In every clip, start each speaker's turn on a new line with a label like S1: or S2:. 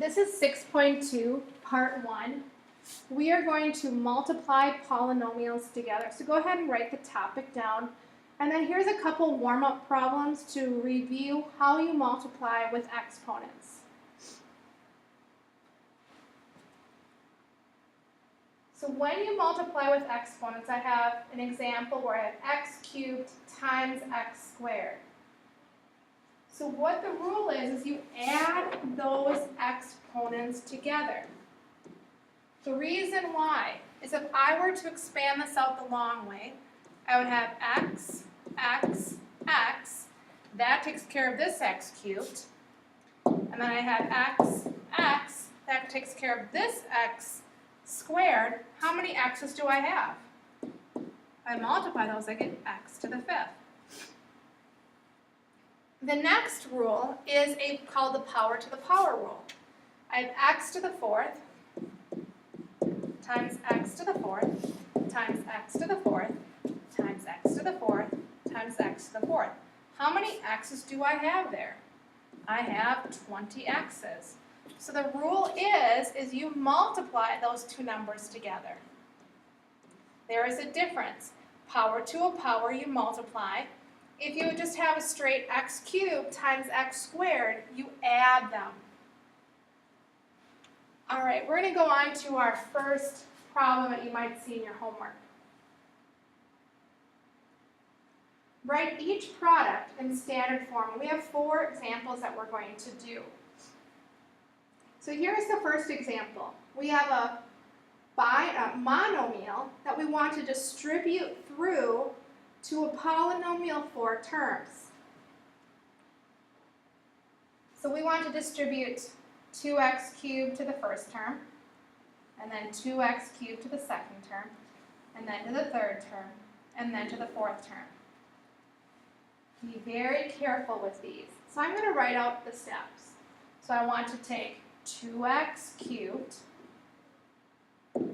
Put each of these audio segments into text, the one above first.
S1: This is 6.2, part 1. We are going to multiply polynomials together. So go ahead and write the topic down. And then here's a couple warm-up problems to review how you multiply with exponents. So when you multiply with exponents, I have an example where I have x cubed times x squared. So what the rule is you add those exponents together. The reason why is if I were to expand this out the long way, I would have x, x, x. That takes care of this x cubed. And then I have x, x. That takes care of this x squared. How many x's do I have? If I multiply those, I get x to the fifth. The next rule is called the power to the power rule. I have x to the fourth times x to the fourth times x to the fourth times x to the fourth times x to the fourth. How many x's do I have there? I have 20 x's. So the rule is you multiply those two numbers together. There is a difference. Power to a power you multiply. If you just have a straight x cubed times x squared, you add them. All right, we're going to go on to our first problem that you might see in your homework. Write each product in standard form. We have 4 examples that we're going to do. So here's the first example. We have a monomial that we want to distribute through to a polynomial 4 terms. So we want to distribute 2x cubed to the first term, and then 2x cubed to the second term, and then to the third term, and then to the fourth term. Be very careful with these. So I'm going to write out the steps. So I want to take 2x cubed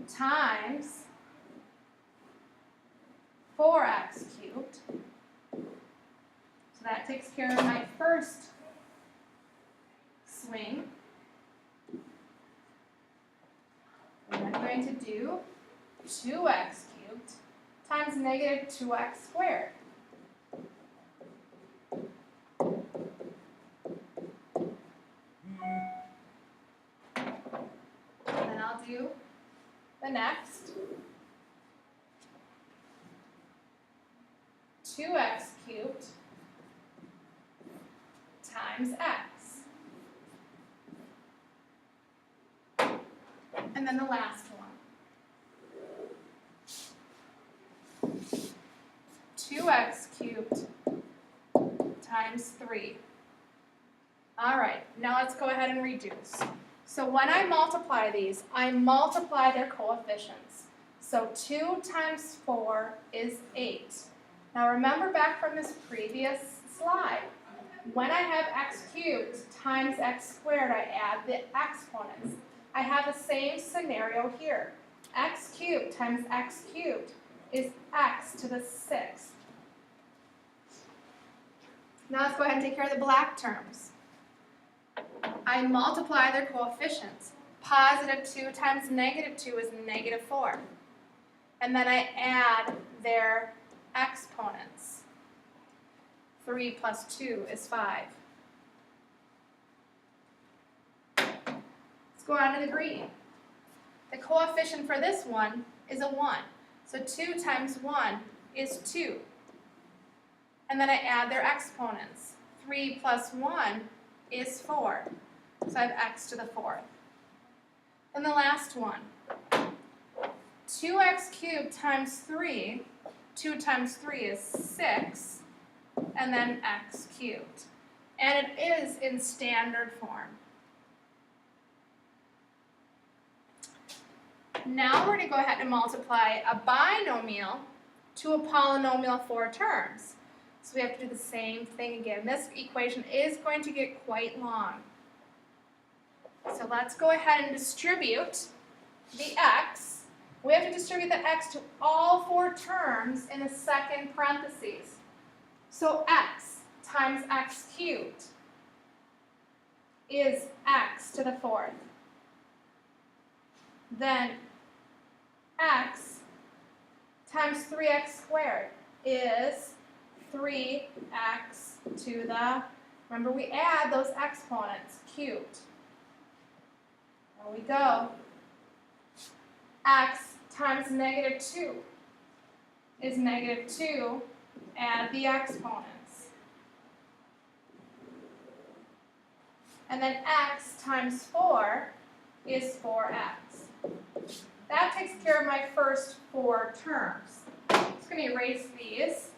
S1: times 4x cubed. So that takes care of my first swing. And I'm going to do 2x cubed times negative 2x squared. And then I'll do the next. 2x cubed times x. And then the last one. 2x cubed times 3. All right, now let's go ahead and reduce. So when I multiply these, I multiply their coefficients. So 2 times 4 is 8. Now remember back from this previous slide, when I have x cubed times x squared, I add the exponents. I have the same scenario here. X cubed times x cubed is x to the 6th. Now let's go ahead and take care of the black terms. I multiply their coefficients. Positive 2 times negative 2 is negative 4. And then I add their exponents. 3 plus 2 is 5. Let's go on to the green. The coefficient for this one is a 1. So 2 times 1 is 2. And then I add their exponents. 3 plus 1 is 4. So I have x to the 4th. And the last one. 2x cubed times 3. 2 times 3 is 6, and then x cubed. And it is in standard form. Now we're going to go ahead and multiply a binomial to a polynomial 4 terms. So we have to do the same thing again. This equation is going to get quite long. So let's go ahead and distribute the x. We have to distribute the x to all 4 terms in the second parentheses. So x times x cubed is x to the fourth. Then x times 3x squared is 3x to the, remember we add those exponents, cubed. There we go. X times negative 2 is negative 2, add the exponents. And then x times 4 is 4x. That takes care of my first 4 terms. I'm just going to erase these.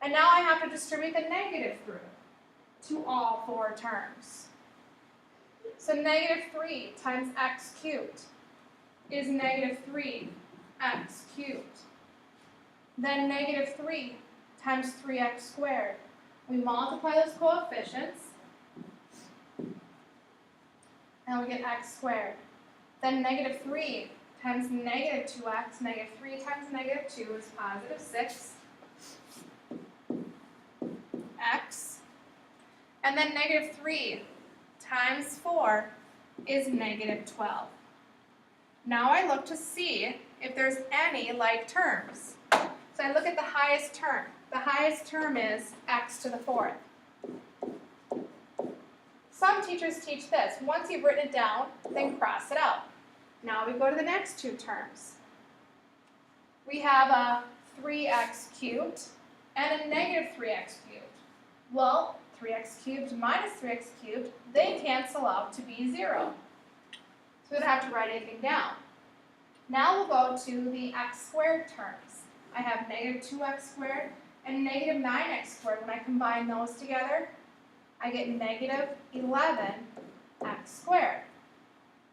S1: And now I have to distribute the negative through to all 4 terms. So negative 3 times x cubed is negative 3x cubed. Then negative 3 times 3x squared. We multiply those coefficients, and we get x squared. Then negative 3 times negative 2x, negative 3 times negative 2 is positive 6x. And then negative 3 times 4 is negative 12. Now I look to see if there's any like terms. So I look at the highest term. The highest term is x to the fourth. Some teachers teach this. Once you've written it down, then cross it out. Now we go to the next 2 terms. We have a 3x cubed and a negative 3x cubed. Well, 3x cubed minus 3x cubed, they cancel out to be 0. So we don't have to write anything down. Now we'll go to the x squared terms. I have negative 2x squared and negative 9x squared. When I combine those together, I get negative 11x squared.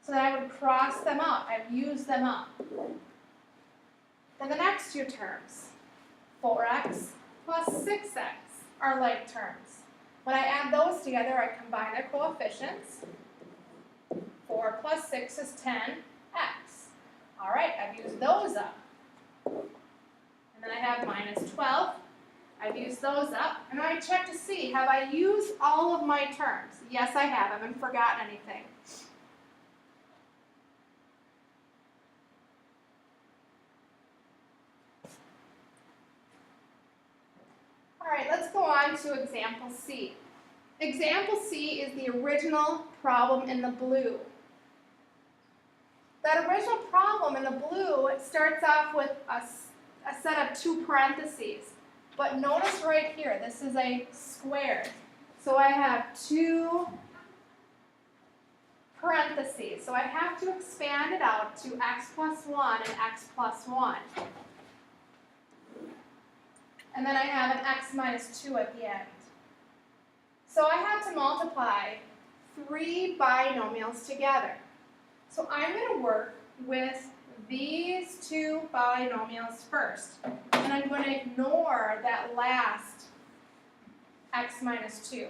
S1: So then I would cross them out. I've used them up. Then the next 2 terms, 4x plus 6x, are like terms. When I add those together, I combine their coefficients. 4 plus 6 is 10x. All right, I've used those up. And then I have minus 12. I've used those up. And I check to see, have I used all of my terms? Yes, I have. I haven't forgotten anything. All right, let's go on to example C. Example C is the original problem in the blue. That original problem in the blue, it starts off with a set of 2 parentheses. But notice right here, this is a square. So I have 2 parentheses. So I have to expand it out to x plus 1 and x plus 1. And then I have an x minus 2 at the end. So I have to multiply 3 binomials together. So I'm going to work with these 2 binomials first. And I'm going to ignore that last x minus 2.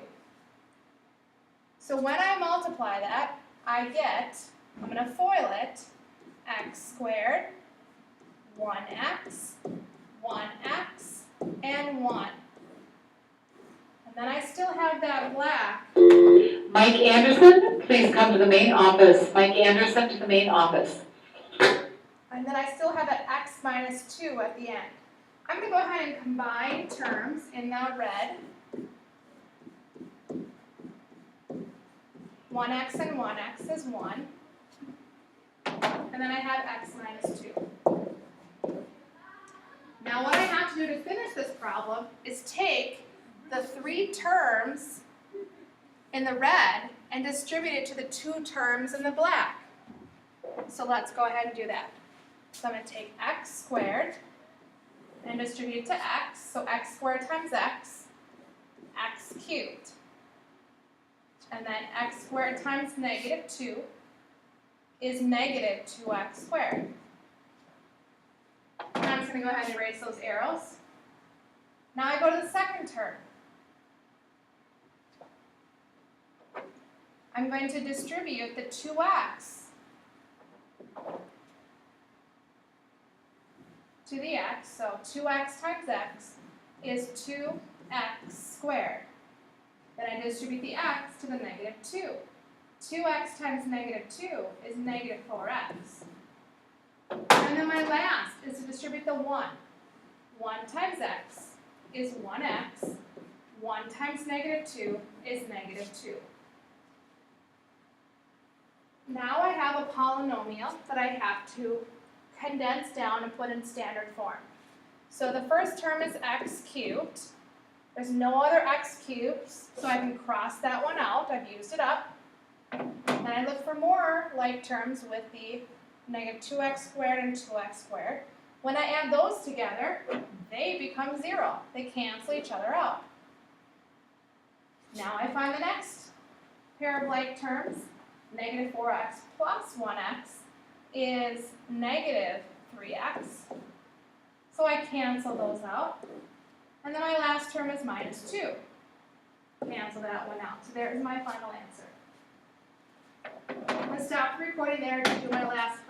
S1: So when I multiply that, I get, I'm going to FOIL it, x squared, 1x, 1x, and 1. And then I still have that black.
S2: Mike Anderson, please come to the main office. Mike Anderson to the main office.
S1: And then I still have that x minus 2 at the end. I'm going to go ahead and combine terms in the red. 1x and 1x is 1. And then I have x minus 2. Now what I have to do to finish this problem is take the 3 terms in the red and distribute it to the 2 terms in the black. So let's go ahead and do that. So I'm going to take x squared and distribute it to x. So x squared times x cubed. And then x squared times negative 2 is negative 2x squared. And I'm just going to go ahead and erase those arrows. Now I go to the second term. I'm going to distribute the 2x to the x, so 2x times x is 2x squared. Then I distribute the x to the negative 2. 2x times negative 2 is negative 4x. And then my last is to distribute the 1. 1 times x is 1x. 1 times negative 2 is negative 2. Now I have a polynomial that I have to condense down and put in standard form. So the first term is x cubed. There's no other x cubes, so I can cross that one out. I've used it up. Then I look for more like terms with the negative 2x squared and 2x squared. When I add those together, they become 0. They cancel each other out. Now I find the next pair of like terms. Negative 4x plus 1x is negative 3x. So I cancel those out. And then my last term is minus 2. Cancel that one out. So there's my final answer. I'm going to stop the recording there to do my last